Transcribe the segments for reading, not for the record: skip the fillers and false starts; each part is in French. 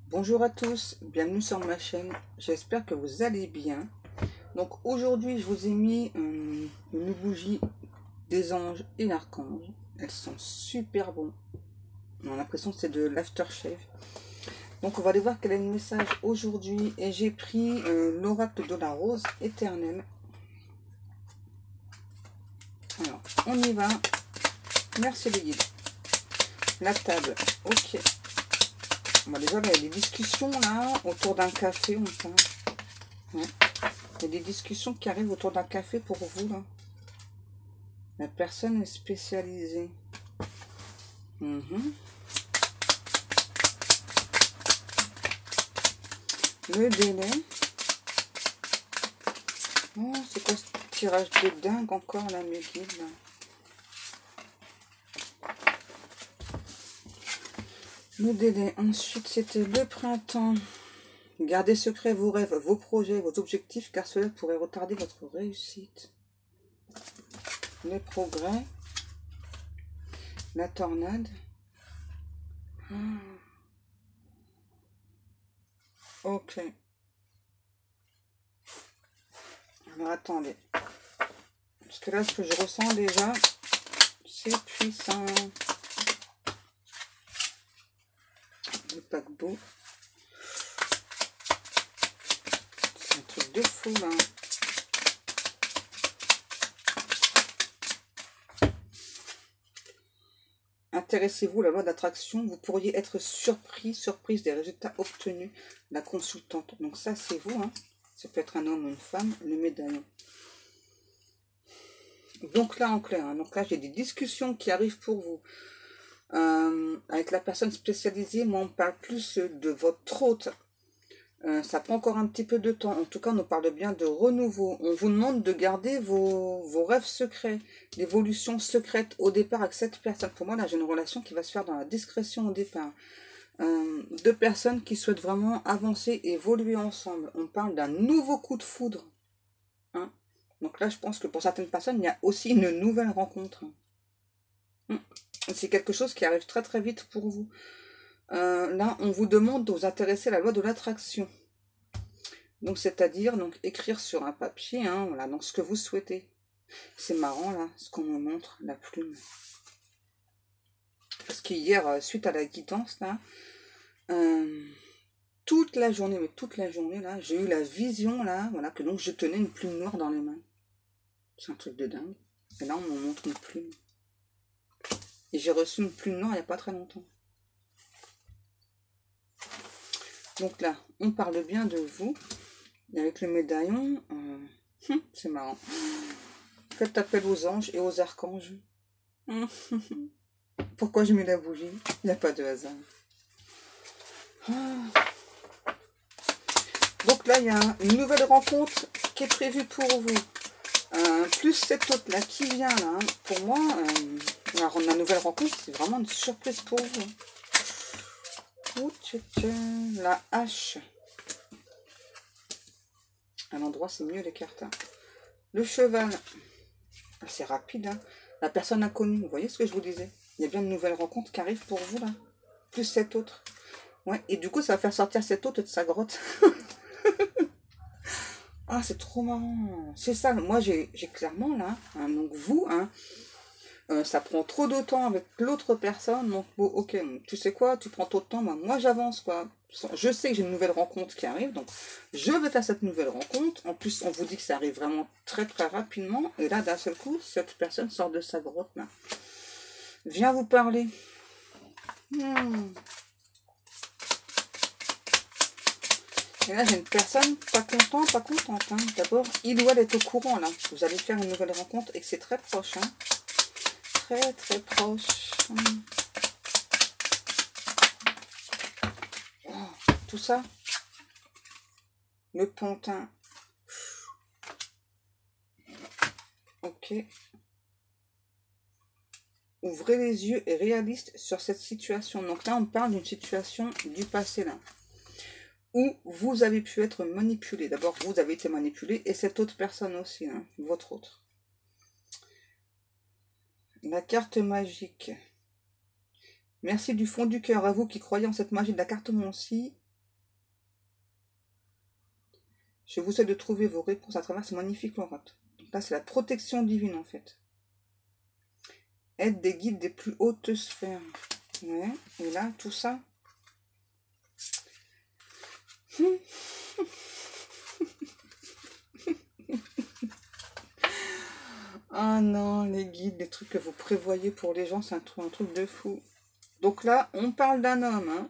Bonjour à tous, bienvenue sur ma chaîne, j'espère que vous allez bien. Donc aujourd'hui je vous ai mis une bougie des anges et l'archange. Elles sont super bonnes, on a l'impression que c'est de l'aftershave. Donc on va aller voir quel est le message aujourd'hui. Et j'ai pris l'oracle de la rose éternelle. Alors on y va, merci les guides. La table, ok. Bon, déjà, il y a des discussions là, autour d'un café, on parle. Ouais. Il y a des discussions qui arrivent autour d'un café pour vous là. La personne est spécialisée. Le délai. Oh, c'est quoi ce tirage de dingue encore là, mes guides là. Le délai. Ensuite, c'était le printemps. Gardez secret vos rêves, vos projets, vos objectifs, car cela pourrait retarder votre réussite. Les progrès. La tornade. Ok. Alors, attendez. Parce que là, ce que je ressens déjà, c'est puissant. Le paquebot. C'est un truc de fou, là. Intéressez-vous à la loi d'attraction. Vous pourriez être surprise des résultats obtenus. La consultante. Donc ça, c'est vous. Hein. Ça peut être un homme ou une femme. Le médaillon. Donc là, en clair. Hein, donc là, j'ai des discussions qui arrivent pour vous. Avec la personne spécialisée, moi, on parle plus de votre hôte. Ça prend encore un petit peu de temps. En tout cas, on nous parle bien de renouveau. On vous demande de garder vos rêves secrets, l'évolution secrète au départ avec cette personne. Pour moi, là, j'ai une relation qui va se faire dans la discrétion au départ. Deux personnes qui souhaitent vraiment avancer, évoluer ensemble. On parle d'un nouveau coup de foudre. Hein. Donc là, je pense que pour certaines personnes, il y a aussi une nouvelle rencontre. C'est quelque chose qui arrive très très vite pour vous. Là, on vous demande de vous intéresser à la loi de l'attraction. Donc, c'est-à-dire donc écrire sur un papier, hein, voilà, donc ce que vous souhaitez. C'est marrant, là, ce qu'on me montre, la plume. Parce qu'hier, suite à la guidance, là, toute la journée, mais toute la journée, là, j'ai eu la vision, là, voilà, que donc je tenais une plume noire dans les mains. C'est un truc de dingue. Et là, on me montre une plume. Et j'ai reçu une plume noire il n'y a pas très longtemps. Donc là, on parle bien de vous. Et avec le médaillon, c'est marrant. Faites appel aux anges et aux archanges. Pourquoi je mets la bougie? Il n'y a pas de hasard. Donc là, il y a une nouvelle rencontre qui est prévue pour vous. Plus cette autre là qui vient là. Hein. Pour moi, alors la nouvelle rencontre, c'est vraiment une surprise pour vous. La hache. À l'endroit, c'est mieux les cartes. Hein. Le cheval. Ah, c'est rapide. Hein. La personne inconnue. Vous voyez ce que je vous disais? Il y a bien une nouvelle rencontre qui arrive pour vous là. Plus cette autre. Ouais, et du coup, ça va faire sortir cette autre de sa grotte. Ah, c'est trop marrant. C'est ça, moi j'ai clairement là, hein, donc vous, hein, ça prend trop de temps avec l'autre personne, donc bon, ok, tu sais quoi, tu prends trop de temps, moi j'avance quoi. Je sais que j'ai une nouvelle rencontre qui arrive, donc je vais faire cette nouvelle rencontre. En plus, on vous dit que ça arrive vraiment très très rapidement, et là d'un seul coup, cette personne sort de sa grotte là. Viens vous parler. Et là, j'ai une personne pas contente, pas contente. Hein. D'abord, il ou elle est au courant, là. Vous allez faire une nouvelle rencontre et que c'est très proche. Hein. Très, très proche. Oh, tout ça. Le pantin. Ok. Ouvrez les yeux et réaliste sur cette situation. Donc là, on parle d'une situation du passé, là. Où vous avez pu être manipulé. D'abord, vous avez été manipulé et cette autre personne aussi, hein, votre autre. La carte magique. Merci du fond du cœur à vous qui croyez en cette magie de la cartomancie. Je vous aide de trouver vos réponses à travers ce magnifique oracle. Donc là, c'est la protection divine, en fait. Aide des guides des plus hautes sphères. Ouais, et là, tout ça. Ah non, les guides, les trucs que vous prévoyez pour les gens, c'est un truc de fou. Donc là, on parle d'un homme, hein.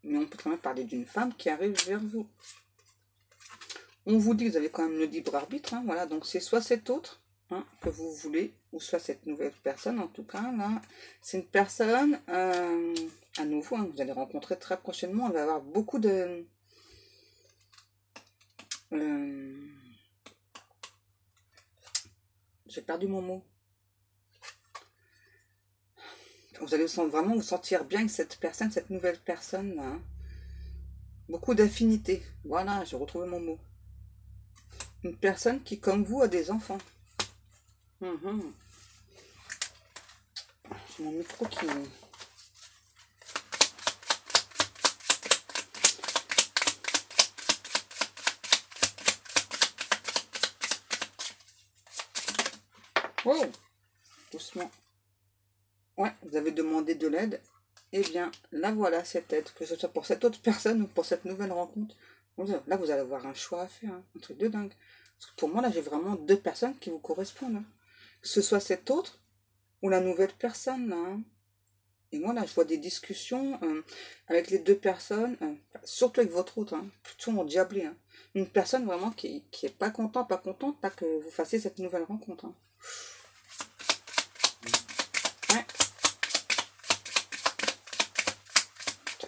Mais on peut quand même parler d'une femme qui arrive vers vous. On vous dit que vous avez quand même le libre arbitre, hein, voilà. Donc c'est soit cet autre, hein, que vous voulez, ou soit cette nouvelle personne, en tout cas, là. C'est une personne, à nouveau, hein, que vous allez rencontrer très prochainement. On va avoir beaucoup de... j'ai perdu mon mot. Vous allez vraiment vous sentir bien avec cette personne, cette nouvelle personne, là, hein. Beaucoup d'affinité. Voilà, j'ai retrouvé mon mot. Une personne qui, comme vous, a des enfants. C'est mon micro qui... Wow, doucement. Ouais, vous avez demandé de l'aide. Eh bien, là voilà cette aide, que ce soit pour cette autre personne ou pour cette nouvelle rencontre. Là, vous allez avoir un choix à faire, hein, un truc de dingue. Parce que pour moi, là, j'ai vraiment deux personnes qui vous correspondent, hein. Que ce soit cette autre ou la nouvelle personne, là, hein. Et moi, là, je vois des discussions avec les deux personnes, surtout avec votre autre, hein, plutôt en diablé, hein. Une personne vraiment qui est pas contente pas que vous fassiez cette nouvelle rencontre, hein. Ouais.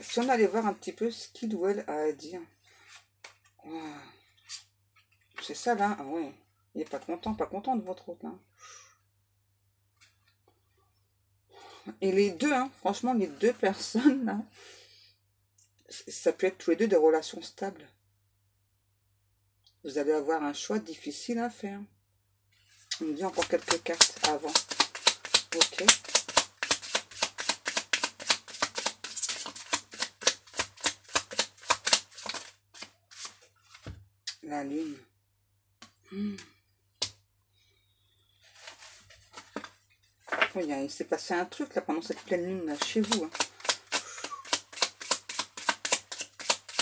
Si on allait voir un petit peu ce qu'il ou elle a à dire. Wow. C'est ça, là. Ah ouais. Il est pas content de votre autre, là. Et les deux, hein, franchement, les deux personnes, là, ça peut être tous les deux des relations stables. Vous allez avoir un choix difficile à faire. On me dit encore quelques cartes avant. Ok. La lune. Oui, il s'est passé un truc là pendant cette pleine lune là, chez vous, hein.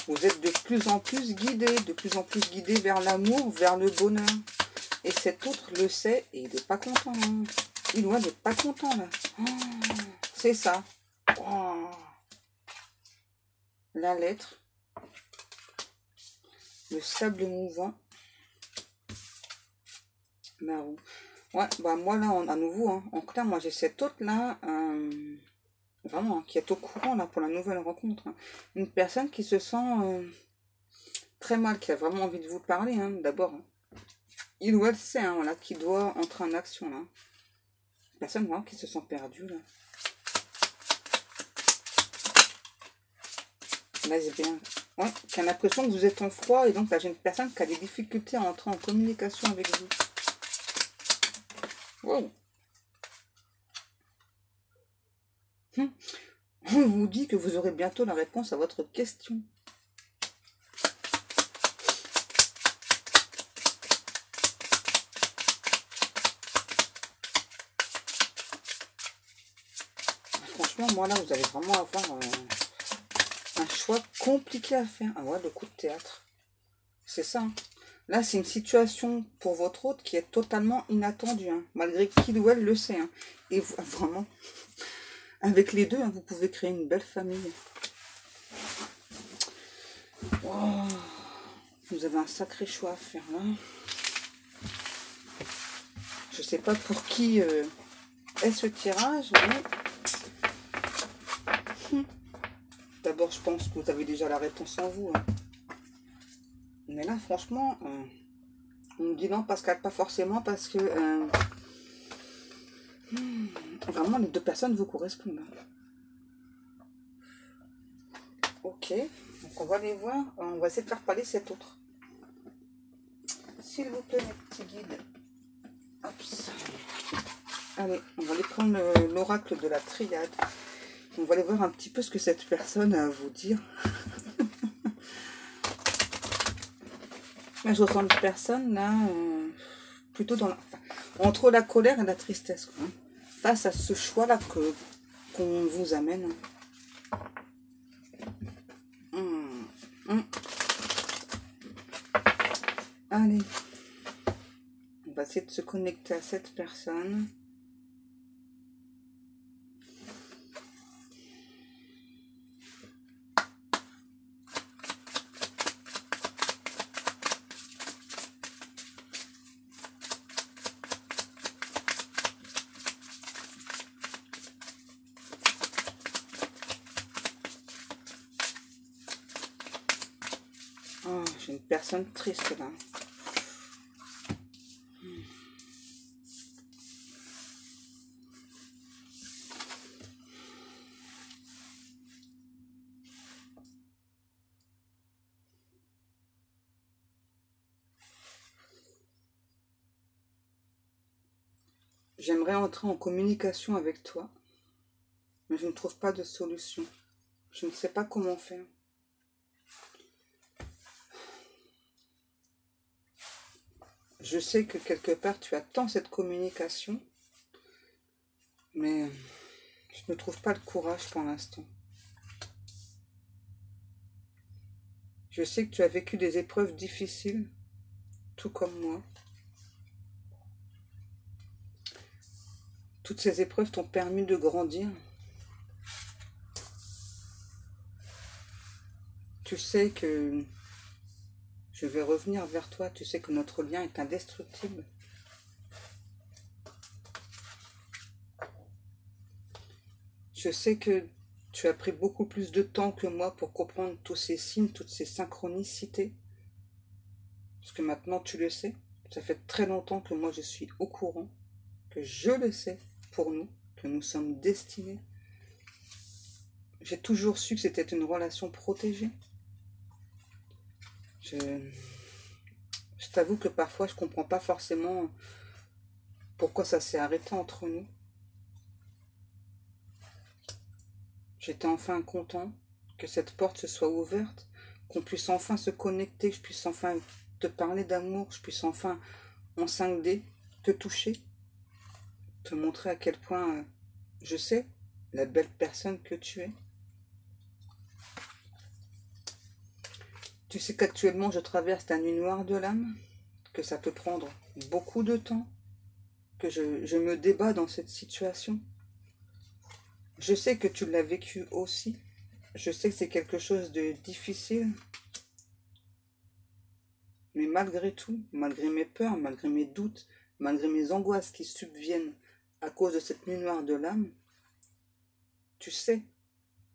Vous êtes de plus en plus guidé vers l'amour, vers le bonheur. Et cet autre le sait et il n'est pas content, hein. Il ou elle n'est pas content là. Oh, c'est ça. Oh. La lettre. Le sable mouvant. La roue. Ouais, bah moi là, à nouveau, hein, en clair, moi j'ai cet autre là, vraiment, hein, qui est au courant là pour la nouvelle rencontre, hein. Une personne qui se sent très mal, qui a vraiment envie de vous parler, hein, d'abord. Hein. Il ou elle sait, hein, voilà, qui doit entrer en action là. Une personne vraiment qui se sent perdue là. Lesbien. Ouais, qui a l'impression que vous êtes en froid et donc là j'ai une personne qui a des difficultés à entrer en communication avec vous. Wow. On vous dit que vous aurez bientôt la réponse à votre question. Franchement, moi là, vous allez vraiment avoir un choix compliqué à faire. Ah ouais, le coup de théâtre. C'est ça, hein. Là, c'est une situation pour votre hôte qui est totalement inattendue, hein, malgré qu'il ou elle le sait, hein. Et vous, vraiment, avec les deux, hein, vous pouvez créer une belle famille. Wow. Vous avez un sacré choix à faire là. Je sais pas pour qui est ce tirage, mais... D'abord, je pense que vous avez déjà la réponse en vous, hein. Mais là, franchement, on me dit non, Pascal, pas forcément, parce que vraiment, les deux personnes vous correspondent. Ok, donc on va les voir. On va essayer de faire parler cet autre. S'il vous plaît, mes petits guides. Hop. Allez, on va aller prendre l'oracle de la triade. On va aller voir un petit peu ce que cette personne a à vous dire. Moi, je ressens une personne, là, plutôt dans enfin, entre la colère et la tristesse, quoi, hein, face à ce choix-là qu'on vous amène. Hum, hum. Allez, on va essayer de se connecter à cette personne. Oh, j'ai une personne triste là. J'aimerais entrer en communication avec toi, mais je ne trouve pas de solution. Je ne sais pas comment faire. Je sais que quelque part tu attends cette communication, mais je ne trouve pas le courage pour l'instant. Je sais que tu as vécu des épreuves difficiles, tout comme moi. Toutes ces épreuves t'ont permis de grandir. Tu sais que je vais revenir vers toi. Tu sais que notre lien est indestructible. Je sais que tu as pris beaucoup plus de temps que moi pour comprendre tous ces signes, toutes ces synchronicités. Parce que maintenant tu le sais. Ça fait très longtemps que moi je suis au courant, que je le sais pour nous, que nous sommes destinés. J'ai toujours su que c'était une relation protégée. Je t'avoue que parfois je comprends pas forcément pourquoi ça s'est arrêté entre nous. J'étais enfin content que cette porte se soit ouverte, qu'on puisse enfin se connecter, que je puisse enfin te parler d'amour, que je puisse enfin en 5D te toucher, te montrer à quel point je sais la belle personne que tu es. Tu sais qu'actuellement je traverse la nuit noire de l'âme, que ça peut prendre beaucoup de temps, que je me débat dans cette situation. Je sais que tu l'as vécu aussi. Je sais que c'est quelque chose de difficile. Mais malgré tout, malgré mes peurs, malgré mes doutes, malgré mes angoisses qui subviennent à cause de cette nuit noire de l'âme, tu sais,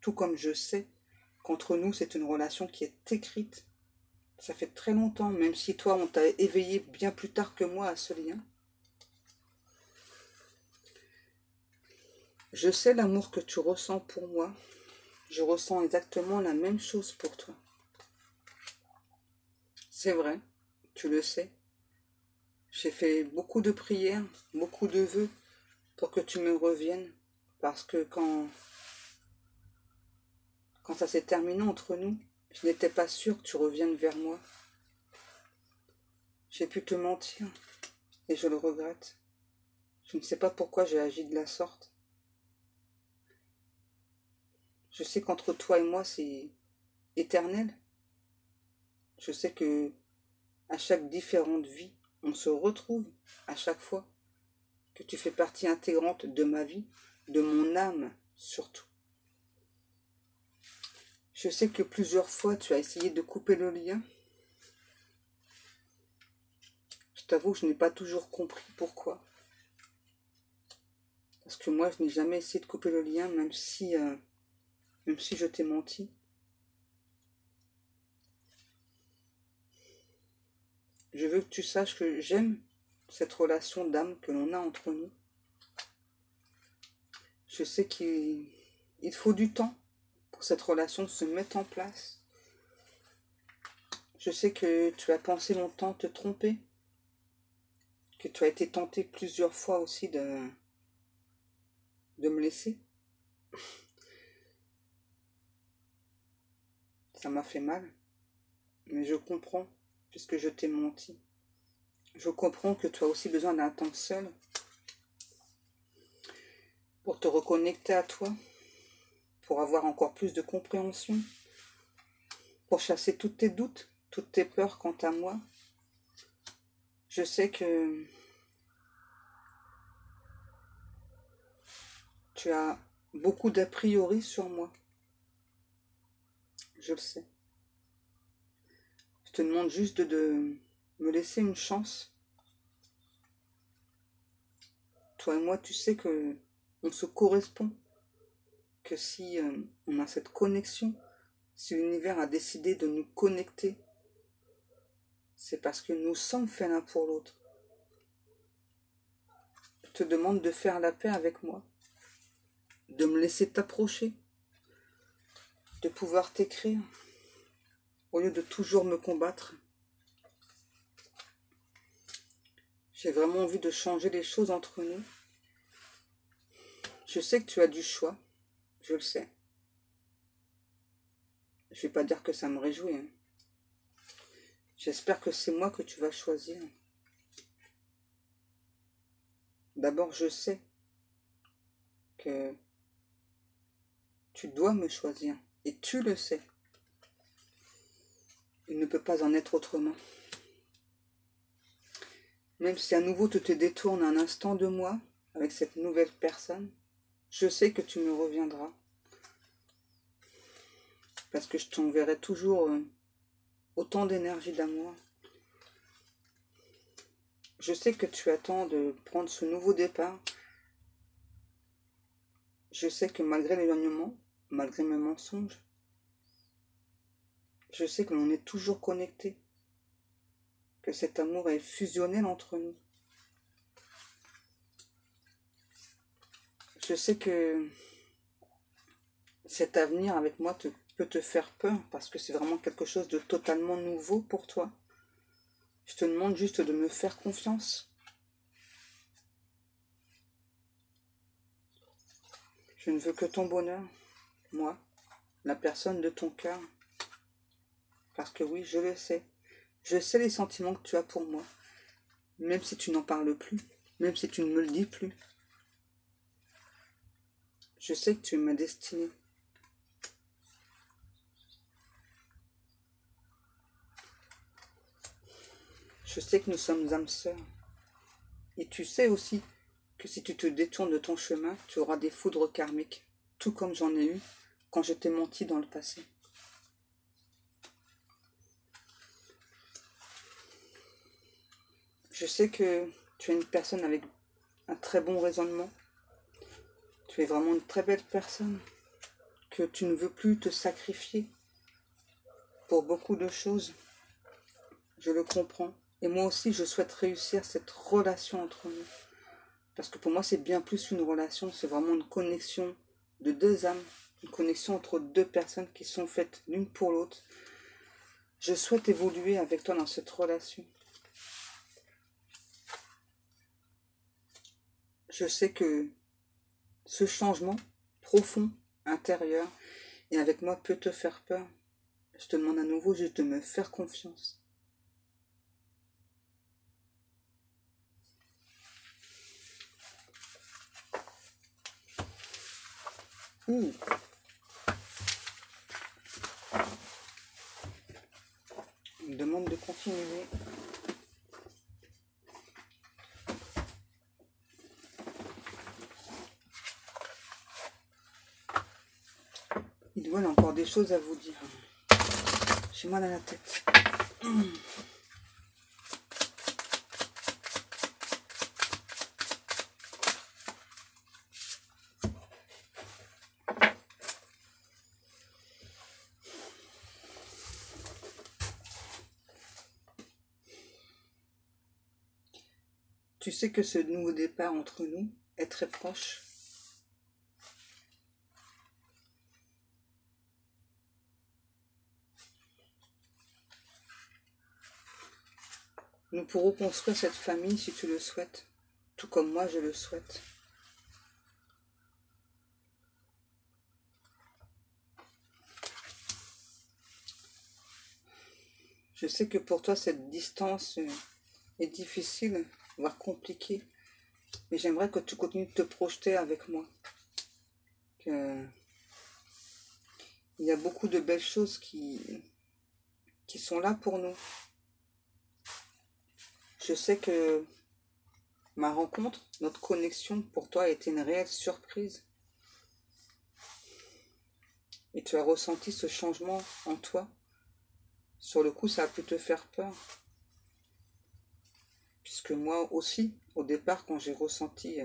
tout comme je sais, qu'entre nous, c'est une relation qui est écrite. Ça fait très longtemps, même si toi, on t'a éveillé bien plus tard que moi à ce lien. Je sais l'amour que tu ressens pour moi. Je ressens exactement la même chose pour toi. C'est vrai, tu le sais. J'ai fait beaucoup de prières, beaucoup de vœux pour que tu me reviennes. Parce que quand ça s'est terminé entre nous, je n'étais pas sûre que tu reviennes vers moi. J'ai pu te mentir et je le regrette. Je ne sais pas pourquoi j'ai agi de la sorte. Je sais qu'entre toi et moi, c'est éternel. Je sais que à chaque différente vie, on se retrouve à chaque fois, que tu fais partie intégrante de ma vie, de mon âme surtout. Je sais que plusieurs fois, tu as essayé de couper le lien. Je t'avoue que je n'ai pas toujours compris pourquoi. Parce que moi, je n'ai jamais essayé de couper le lien, même si je t'ai menti. Je veux que tu saches que j'aime cette relation d'âme que l'on a entre nous. Je sais qu'il faut du temps pour cette relation se mettre en place. Je sais que tu as pensé longtemps te tromper, que tu as été tenté plusieurs fois aussi de me laisser. Ça m'a fait mal, mais je comprends. puisque je t'ai menti. Je comprends que tu as aussi besoin d'un temps seul pour te reconnecter à toi, pour avoir encore plus de compréhension, pour chasser tous tes doutes, toutes tes peurs quant à moi. Je sais que tu as beaucoup d'a priori sur moi. Je le sais. Je te demande juste de me laisser une chance. Toi et moi, tu sais que on se correspond, que si on a cette connexion, si l'univers a décidé de nous connecter, c'est parce que nous sommes faits l'un pour l'autre. Je te demande de faire la paix avec moi, de me laisser t'approcher, de pouvoir t'écrire, au lieu de toujours me combattre. J'ai vraiment envie de changer les choses entre nous. Je sais que tu as du choix, je le sais. Je vais pas dire que ça me réjouit, hein. J'espère que c'est moi que tu vas choisir. D'abord, je sais que tu dois me choisir, et tu le sais. Il ne peut pas en être autrement. Même si à nouveau tu te détournes un instant de moi, avec cette nouvelle personne, je sais que tu me reviendras. Parce que je t'enverrai toujours autant d'énergie d'amour. Je sais que tu attends de prendre ce nouveau départ. Je sais que malgré l'éloignement, malgré mes mensonges, je sais que l'on est toujours connectés. Que cet amour est fusionnel entre nous. Je sais que cet avenir avec moi peut te faire peur parce que c'est vraiment quelque chose de totalement nouveau pour toi. Je te demande juste de me faire confiance. Je ne veux que ton bonheur, moi, la personne de ton cœur. Parce que oui, je le sais. Je sais les sentiments que tu as pour moi. Même si tu n'en parles plus, même si tu ne me le dis plus. Je sais que tu es ma destinée. Je sais que nous sommes âmes sœurs. Et tu sais aussi que si tu te détournes de ton chemin, tu auras des foudres karmiques, tout comme j'en ai eu quand je t'ai menti dans le passé. Je sais que tu es une personne avec un très bon raisonnement. Tu es vraiment une très belle personne, que tu ne veux plus te sacrifier pour beaucoup de choses. Je le comprends. Et moi aussi, je souhaite réussir cette relation entre nous. Parce que pour moi, c'est bien plus une relation, c'est vraiment une connexion de deux âmes, une connexion entre deux personnes qui sont faites l'une pour l'autre. Je souhaite évoluer avec toi dans cette relation. Je sais que ce changement profond, intérieur, et avec moi peut te faire peur. Je te demande à nouveau juste de me faire confiance. Il me demande de continuer. Il doit encore des choses à vous dire. J'ai mal à la tête. Tu sais que ce nouveau départ entre nous est très proche. Nous pourrons construire cette famille si tu le souhaites, tout comme moi je le souhaite. Je sais que pour toi, cette distance est difficile, voire compliquée. Mais j'aimerais que tu continues de te projeter avec moi. Il y a beaucoup de belles choses qui sont là pour nous. Je sais que ma rencontre, notre connexion pour toi a été une réelle surprise. Et tu as ressenti ce changement en toi. Sur le coup, ça a pu te faire peur. Puisque moi aussi, au départ, quand j'ai ressenti,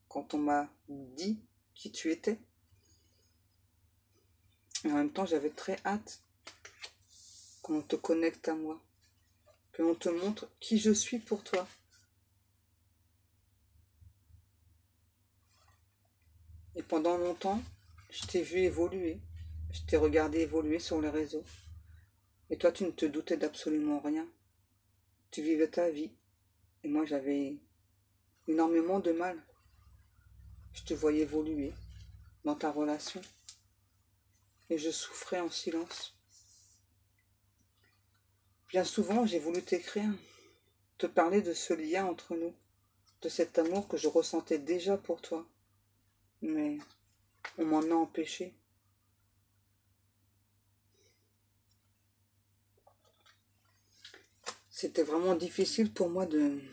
quand on m'a dit qui tu étais, et en même temps, j'avais très hâte qu'on te connecte à moi, que l'on te montre qui je suis pour toi. Et pendant longtemps, je t'ai vu évoluer, je t'ai regardé évoluer sur les réseaux. Et toi, tu ne te doutais d'absolument rien. Tu vivais ta vie. Et moi, j'avais énormément de mal. Je te voyais évoluer dans ta relation. Et je souffrais en silence. Bien souvent, j'ai voulu t'écrire, te parler de ce lien entre nous, de cet amour que je ressentais déjà pour toi. Mais on m'en a empêché. C'était vraiment difficile pour moi de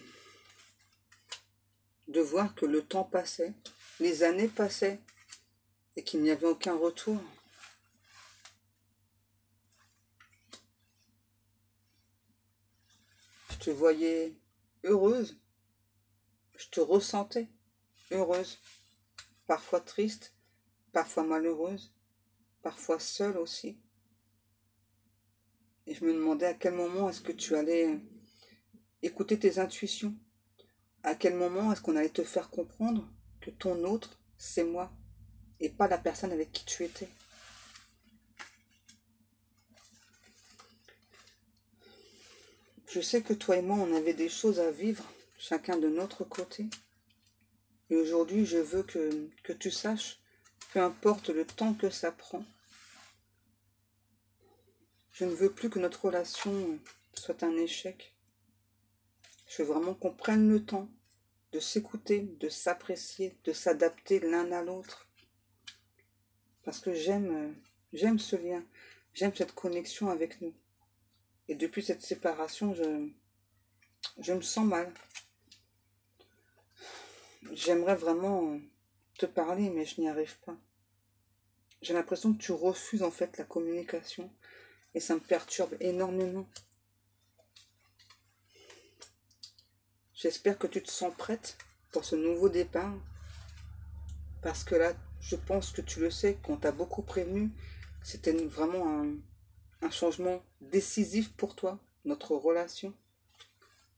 voir que le temps passait, les années passaient et qu'il n'y avait aucun retour. Je te voyais heureuse, je te ressentais heureuse, parfois triste, parfois malheureuse, parfois seule aussi. Et je me demandais à quel moment est-ce que tu allais écouter tes intuitions, à quel moment est-ce qu'on allait te faire comprendre que ton autre, c'est moi, et pas la personne avec qui tu étais. Je sais que toi et moi, on avait des choses à vivre, chacun de notre côté. Et aujourd'hui, je veux que tu saches, peu importe le temps que ça prend, je ne veux plus que notre relation soit un échec. Je veux vraiment qu'on prenne le temps de s'écouter, de s'apprécier, de s'adapter l'un à l'autre. Parce que j'aime ce lien, j'aime cette connexion avec nous. Et depuis cette séparation, je me sens mal. J'aimerais vraiment te parler, mais je n'y arrive pas. J'ai l'impression que tu refuses en fait la communication. Et ça me perturbe énormément. J'espère que tu te sens prête pour ce nouveau départ. Parce que là, je pense que tu le sais, qu'on t'a beaucoup prévenu. C'était vraiment un changement décisif pour toi, notre relation.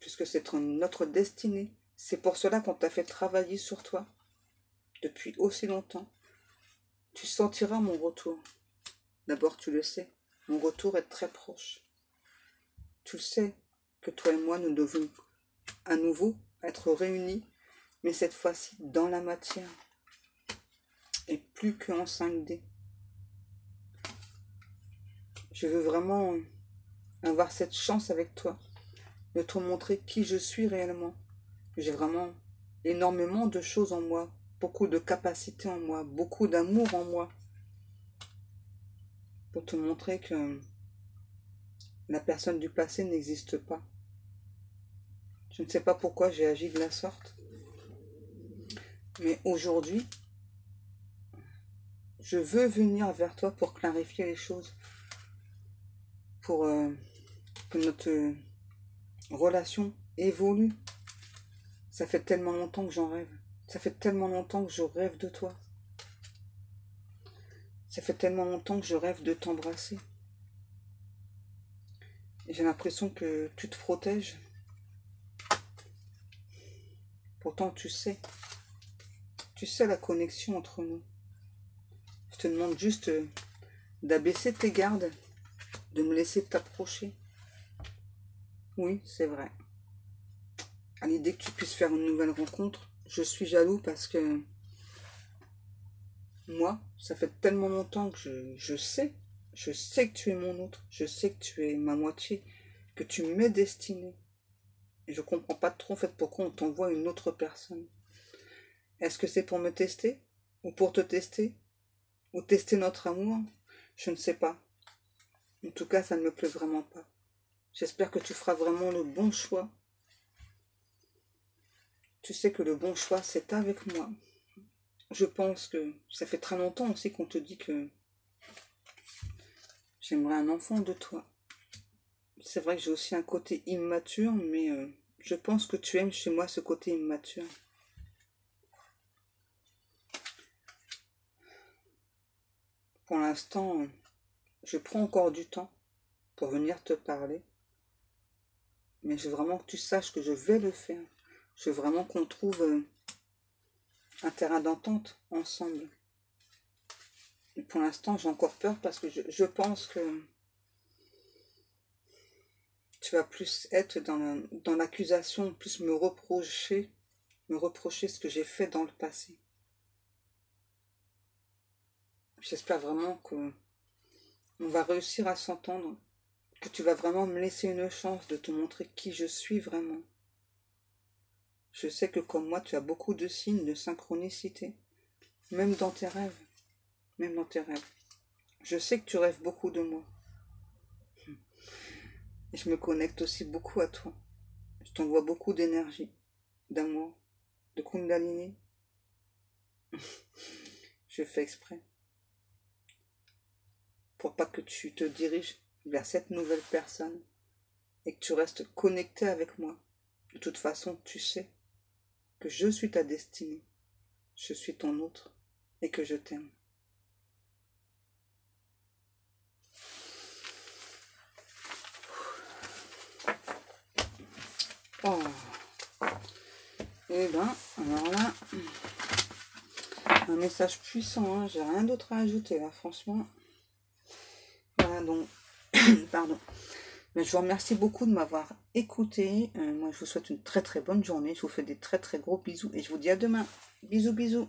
Puisque c'est notre destinée. C'est pour cela qu'on t'a fait travailler sur toi depuis aussi longtemps. Tu sentiras mon retour. D'abord, tu le sais, mon retour est très proche. Tu le sais que toi et moi, nous devons à nouveau être réunis, mais cette fois-ci dans la matière et plus qu'en 5D. Je veux vraiment avoir cette chance avec toi de te montrer qui je suis réellement. J'ai vraiment énormément de choses en moi, beaucoup de capacités en moi, beaucoup d'amour en moi, pour te montrer que la personne du passé n'existe pas. Je ne sais pas pourquoi j'ai agi de la sorte, mais aujourd'hui, je veux venir vers toi pour clarifier les choses, pour que notre relation évolue. Ça fait tellement longtemps que j'en rêve. Ça fait tellement longtemps que je rêve de toi. Ça fait tellement longtemps que je rêve de t'embrasser. Et j'ai l'impression que tu te protèges. Pourtant, tu sais la connexion entre nous. Je te demande juste d'abaisser tes gardes, de me laisser t'approcher. Oui, c'est vrai. À l'idée que tu puisses faire une nouvelle rencontre, je suis jaloux parce que moi, ça fait tellement longtemps que je sais Je sais que tu es mon autre. Je sais que tu es ma moitié. Que tu m'es destiné. Et je comprends pas trop en fait pourquoi on t'envoie une autre personne. Est-ce que c'est pour me tester? Ou pour te tester? Ou tester notre amour? Je ne sais pas. En tout cas, ça ne me plaît vraiment pas. J'espère que tu feras vraiment le bon choix. Tu sais que le bon choix, c'est avec moi. Je pense que ça fait très longtemps aussi qu'on te dit que j'aimerais un enfant de toi. C'est vrai que j'ai aussi un côté immature, mais je pense que tu aimes chez moi ce côté immature. Pour l'instant, je prends encore du temps pour venir te parler. Mais je veux vraiment que tu saches que je vais le faire. Je veux vraiment qu'on trouve un terrain d'entente ensemble. Et pour l'instant, j'ai encore peur parce que je pense que tu vas plus être dans l'accusation, plus me reprocher ce que j'ai fait dans le passé. J'espère vraiment que on va réussir à s'entendre, que tu vas vraiment me laisser une chance de te montrer qui je suis vraiment. Je sais que comme moi, tu as beaucoup de signes de synchronicité, même dans tes rêves, même dans tes rêves. Je sais que tu rêves beaucoup de moi. Et je me connecte aussi beaucoup à toi. Je t'envoie beaucoup d'énergie, d'amour, de Kundalini. Je fais exprès. Pour pas que tu te diriges vers cette nouvelle personne et que tu restes connecté avec moi. De toute façon, tu sais que je suis ta destinée. Je suis ton autre et que je t'aime. Oh. Eh ben, alors là, un message puissant, hein. J'ai rien d'autre à ajouter là, franchement. Voilà donc, pardon. Mais je vous remercie beaucoup de m'avoir écouté. Moi, je vous souhaite une très très bonne journée. Je vous fais des très très gros bisous et je vous dis à demain. Bisous, bisous.